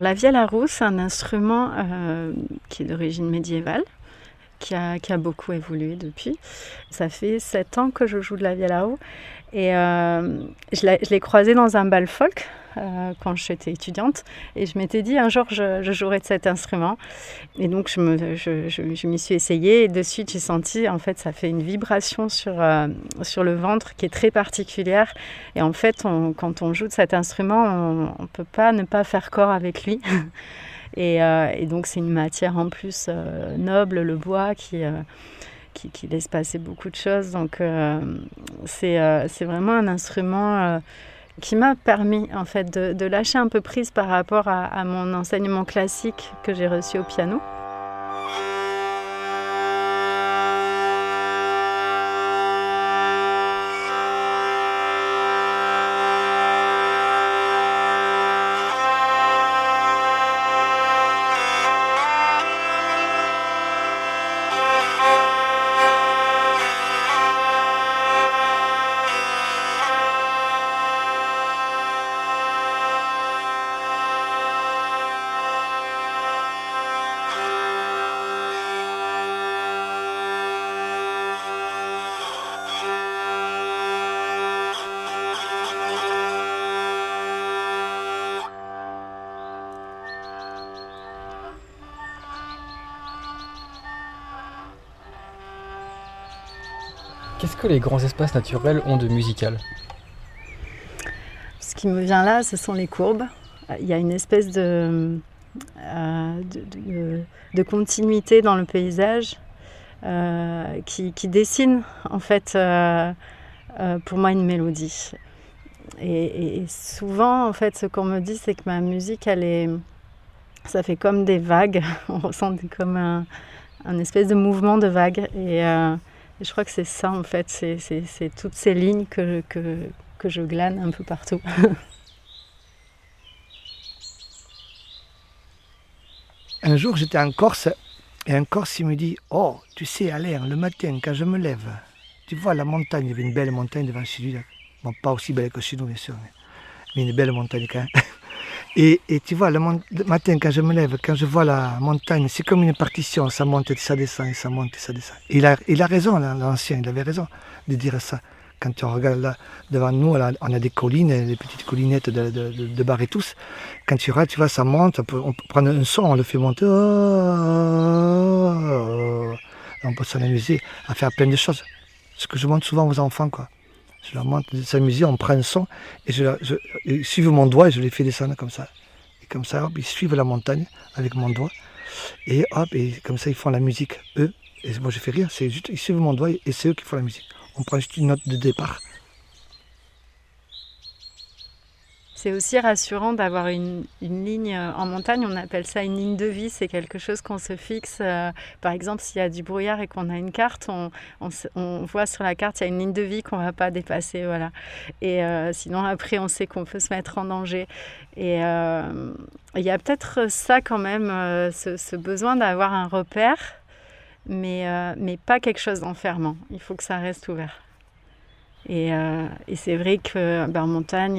La vielle à roue, c'est un instrument qui est d'origine médiévale, qui a beaucoup évolué depuis. Ça fait 7 ans que je joue de la vielle à roue et je l'ai croisé dans un bal folk quand j'étais étudiante et je m'étais dit un jour je jouerai de cet instrument et donc je m'y suis essayée et de suite j'ai senti en fait ça fait une vibration sur le ventre qui est très particulière et en fait quand on joue de cet instrument on peut pas ne pas faire corps avec lui. Et donc c'est une matière en plus noble, le bois, qui laisse passer beaucoup de choses. Donc c'est vraiment un instrument qui m'a permis en fait de lâcher un peu prise par rapport à mon enseignement classique que j'ai reçu au piano. Qu'est-ce que les grands espaces naturels ont de musical ? Ce qui me vient là, ce sont les courbes. Il y a une espèce de continuité dans le paysage qui dessine en fait pour moi une mélodie. Et souvent en fait ce qu'on me dit c'est que ma musique ça fait comme des vagues, on ressent comme un espèce de mouvement de vagues et je crois que c'est ça en fait, c'est toutes ces lignes que je glane un peu partout. Un jour, j'étais en Corse et un Corse il me dit « Oh, tu sais Alain, le matin quand je me lève, tu vois la montagne, il y avait une belle montagne devant chez lui. Là. Bon, pas aussi belle que chez nous bien sûr, mais une belle montagne quand même. Et tu vois, le matin quand je me lève, quand je vois la montagne, c'est comme une partition, ça monte et ça descend, et ça monte et ça descend. Et il a raison, l'ancien, il avait raison de dire ça. Quand on regarde là, devant nous, là, on a des collines, des petites collinettes de bar et tous. Quand tu regardes, tu vois, ça monte, on peut prendre un son, on le fait monter. On peut s'amuser à faire plein de choses. Ce que je montre souvent aux enfants, quoi. Je leur montre de s'amuser, on prend un son, et ils suivent mon doigt et je les fais descendre comme ça. Et comme ça, hop, ils suivent la montagne avec mon doigt. Et hop, et comme ça, ils font la musique, eux. Et moi, je fais rien, c'est juste, ils suivent mon doigt et c'est eux qui font la musique. On prend juste une note de départ. C'est aussi rassurant d'avoir une ligne en montagne, on appelle ça une ligne de vie, c'est quelque chose qu'on se fixe. Par exemple, s'il y a du brouillard et qu'on a une carte, on voit sur la carte, il y a une ligne de vie qu'on ne va pas dépasser. Voilà. Et sinon, après, on sait qu'on peut se mettre en danger. Et il y a peut-être ça quand même, ce besoin d'avoir un repère, mais pas quelque chose d'enfermant. Il faut que ça reste ouvert. Et c'est vrai qu'en montagne,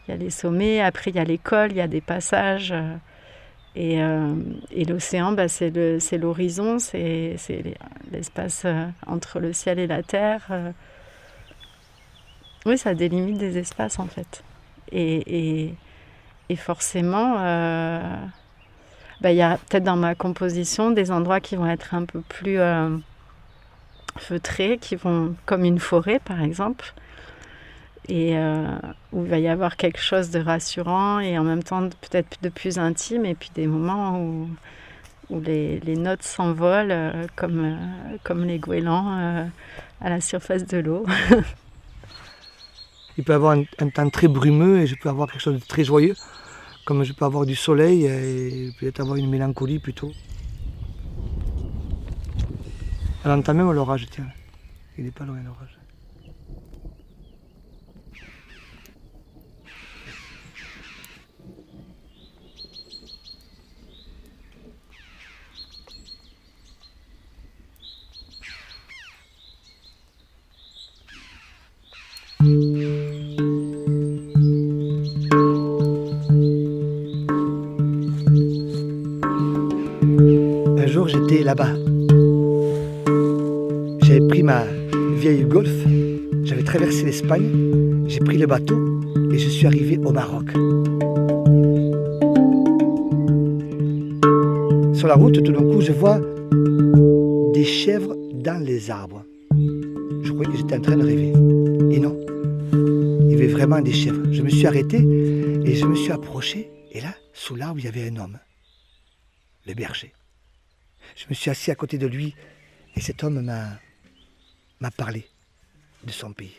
il y a les sommets, après il y a l'école, il y a des passages. Et l'océan, c'est l'horizon, c'est l'espace entre le ciel et la terre. Oui, ça délimite des espaces en fait. Et forcément, il y a peut-être dans ma composition des endroits qui vont être un peu plus feutrés, qui vont comme une forêt par exemple. Et où il va y avoir quelque chose de rassurant et en même temps peut-être de plus intime et puis des moments où les notes s'envolent comme les goélands à la surface de l'eau. Il peut y avoir un temps très brumeux et je peux avoir quelque chose de très joyeux, comme je peux avoir du soleil et peut-être avoir une mélancolie plutôt. On entend même l'orage, tiens. Il n'est pas loin l'orage. là-bas. J'avais pris ma vieille Golf, j'avais traversé l'Espagne, j'ai pris le bateau et je suis arrivé au Maroc. Sur la route, tout d'un coup, je vois des chèvres dans les arbres. Je croyais que j'étais en train de rêver. Et non, il y avait vraiment des chèvres. Je me suis arrêté et je me suis approché. Et là, sous l'arbre, il y avait un homme, le berger. Je me suis assis à côté de lui et cet homme m'a parlé de son pays.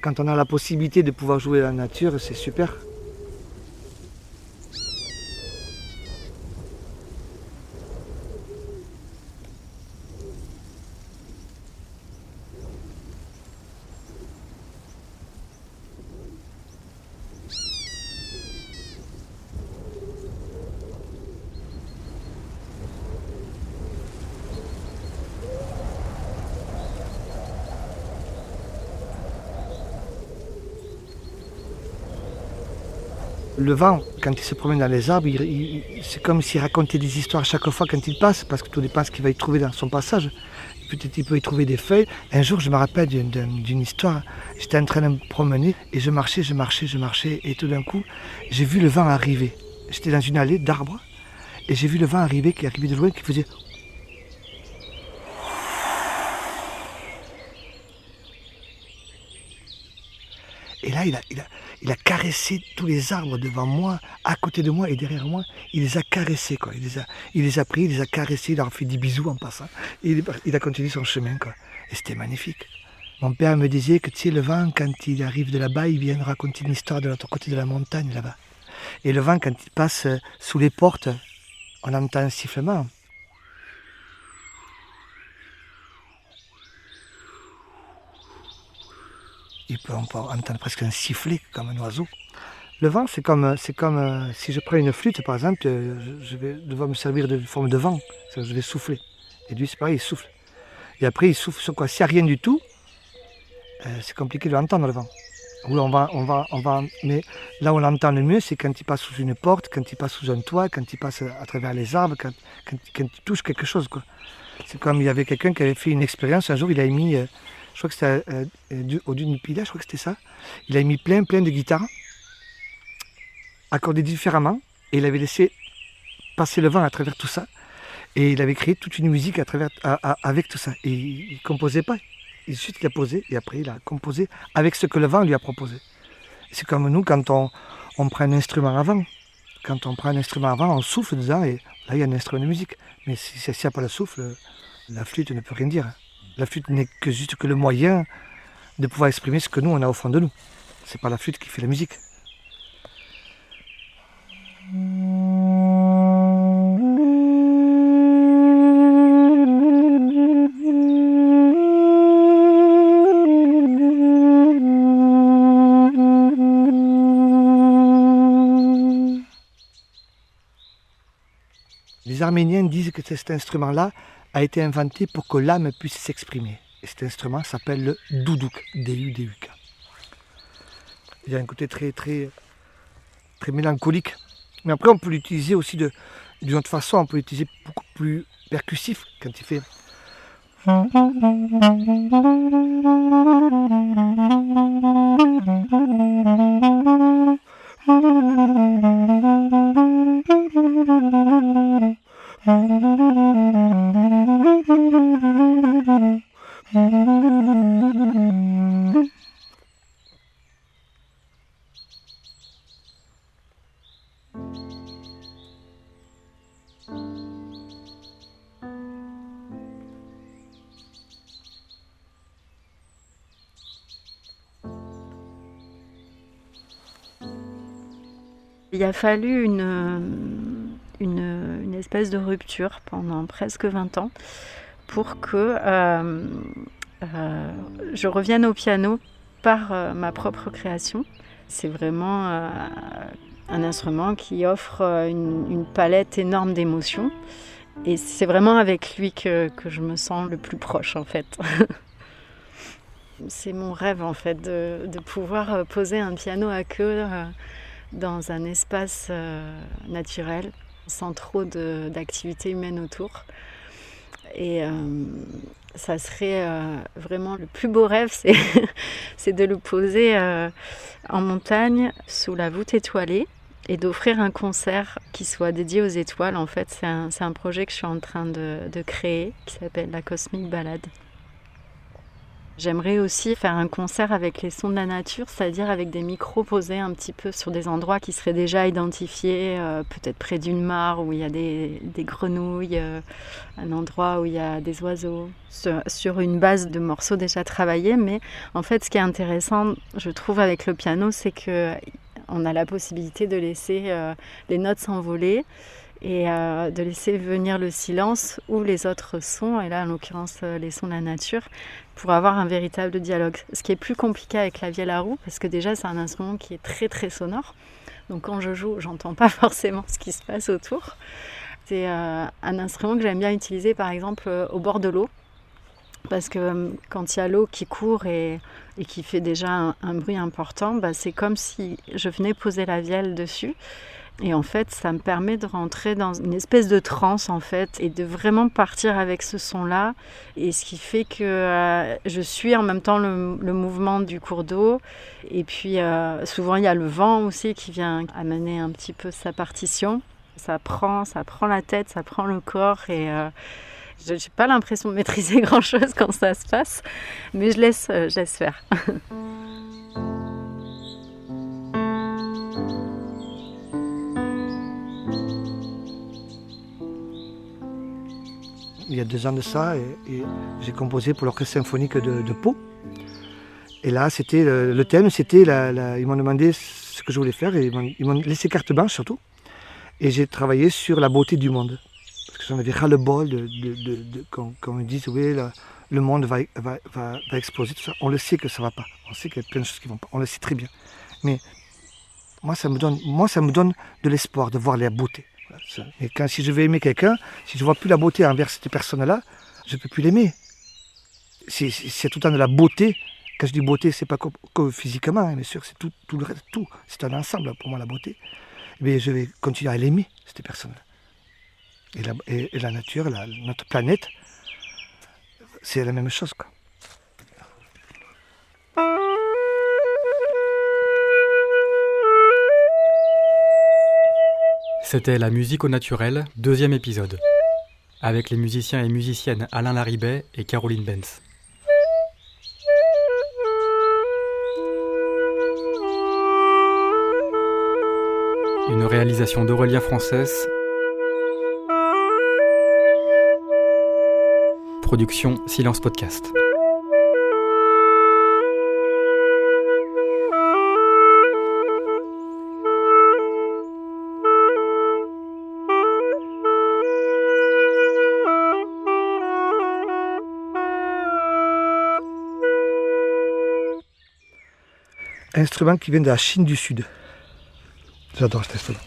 Quand on a la possibilité de pouvoir jouer dans la nature, c'est super. Le vent, quand il se promène dans les arbres, c'est comme s'il racontait des histoires chaque fois quand il passe, parce que tout dépend de ce qu'il va y trouver dans son passage. Peut-être il peut y trouver des feuilles. Un jour, je me rappelle d'une histoire. J'étais en train de me promener et je marchais, et tout d'un coup, j'ai vu le vent arriver. J'étais dans une allée d'arbres et j'ai vu le vent arriver, qui arrivait de loin, qui faisait... Et là, il a caressé tous les arbres devant moi, à côté de moi et derrière moi. Il les a caressés, quoi. Il les a pris, il les a caressés, il leur a fait des bisous en passant. Et il a continué son chemin, quoi. Et c'était magnifique. Mon père me disait que, tu sais, le vent, quand il arrive de là-bas, il vient raconter une histoire de l'autre côté de la montagne, là-bas. Et le vent, quand il passe sous les portes, on entend un sifflement. On peut entendre presque un sifflet comme un oiseau. Le vent, c'est comme si je prends une flûte, par exemple, je vais devoir me servir de forme de vent. Je vais souffler. Et lui, c'est pareil, il souffle. Et après, il souffle sur quoi? S'il n'y a rien du tout, c'est compliqué de l'entendre, le vent. Oui, mais là où on l'entend le mieux, c'est quand il passe sous une porte, quand il passe sous un toit, quand il passe à travers les arbres, quand il touche quelque chose, quoi. C'est comme il y avait quelqu'un qui avait fait une expérience, un jour, il a mis... je crois que c'était au d'une pila, je crois que c'était ça. Il a mis plein de guitares, accordées différemment, et il avait laissé passer le vent à travers tout ça. Et il avait créé toute une musique avec tout ça. Et il ne composait pas. Ensuite, il a posé, et après, il a composé avec ce que le vent lui a proposé. C'est comme nous, quand on prend un instrument avant. Quand on prend un instrument avant, on souffle dedans, et là, il y a un instrument de musique. Mais s'il n'y a pas le souffle, la flûte ne peut rien dire. La flûte n'est que juste que le moyen de pouvoir exprimer ce que nous, on a au fond de nous. C'est pas la flûte qui fait la musique. Les Arméniens disent que cet instrument-là a été inventé pour que l'âme puisse s'exprimer. Et cet instrument s'appelle le doudouk, D-U-D-U-K. Il y a un côté très, très, très mélancolique. Mais après, on peut l'utiliser aussi d'une autre façon. On peut l'utiliser beaucoup plus percussif quand il fait. Il a fallu une espèce de rupture pendant presque 20 ans pour que je revienne au piano par ma propre création. C'est vraiment un instrument qui offre une palette énorme d'émotions. Et c'est vraiment avec lui que je me sens le plus proche, en fait. C'est mon rêve, en fait, de pouvoir poser un piano à queue dans un espace naturel, sans trop d'activité humaine autour. Et ça serait vraiment le plus beau rêve, c'est de le poser en montagne, sous la voûte étoilée, et d'offrir un concert qui soit dédié aux étoiles. En fait, c'est un projet que je suis en train de créer, qui s'appelle la Cosmic Ballade. J'aimerais aussi faire un concert avec les sons de la nature, c'est-à-dire avec des micros posés un petit peu sur des endroits qui seraient déjà identifiés, peut-être près d'une mare où il y a des grenouilles, un endroit où il y a des oiseaux, sur une base de morceaux déjà travaillés. Mais en fait, ce qui est intéressant, je trouve, avec le piano, c'est qu'on a la possibilité de laisser les notes s'envoler et de laisser venir le silence ou les autres sons, et là en l'occurrence les sons de la nature, pour avoir un véritable dialogue. Ce qui est plus compliqué avec la vielle à roue, parce que déjà c'est un instrument qui est très très sonore, donc quand je joue, j'entends pas forcément ce qui se passe autour. C'est un instrument que j'aime bien utiliser par exemple au bord de l'eau, parce que quand il y a l'eau qui court et qui fait déjà un bruit important, c'est comme si je venais poser la vielle dessus. Et en fait, ça me permet de rentrer dans une espèce de transe, en fait, et de vraiment partir avec ce son-là. Et ce qui fait que je suis en même temps le mouvement du cours d'eau. Et puis, souvent, il y a le vent aussi qui vient amener un petit peu sa partition. Ça prend la tête, ça prend le corps. Et je n'ai pas l'impression de maîtriser grand-chose quand ça se passe. Mais je laisse faire. Il y a 2 ans de ça, et j'ai composé pour l'orchestre symphonique de Pau. Et là, c'était le thème, c'était ils m'ont demandé ce que je voulais faire, et ils m'ont laissé carte blanche surtout. Et j'ai travaillé sur la beauté du monde. Parce que j'en avais ras-le-bol qu'on me dise, oui, le monde va exploser, tout ça. On le sait que ça ne va pas. On sait qu'il y a plein de choses qui ne vont pas. On le sait très bien. Mais moi, ça me donne de l'espoir de voir la beauté. Et si je vais aimer quelqu'un, si je ne vois plus la beauté envers cette personne-là, je ne peux plus l'aimer. C'est tout le temps de la beauté. Quand je dis beauté, ce n'est pas que physiquement, hein, bien sûr, c'est tout le reste, tout. C'est un ensemble pour moi, la beauté. Mais je vais continuer à l'aimer, cette personne-là. Et la nature, notre planète, c'est la même chose, quoi. C'était La musique au naturel, 2e épisode, avec les musiciens et musiciennes Alain Laribet et Caroline Benz. Une réalisation d'Aurélien Frances. Production Silence Podcast. Instrument qui vient de la Chine du Sud. J'adore cet instrument.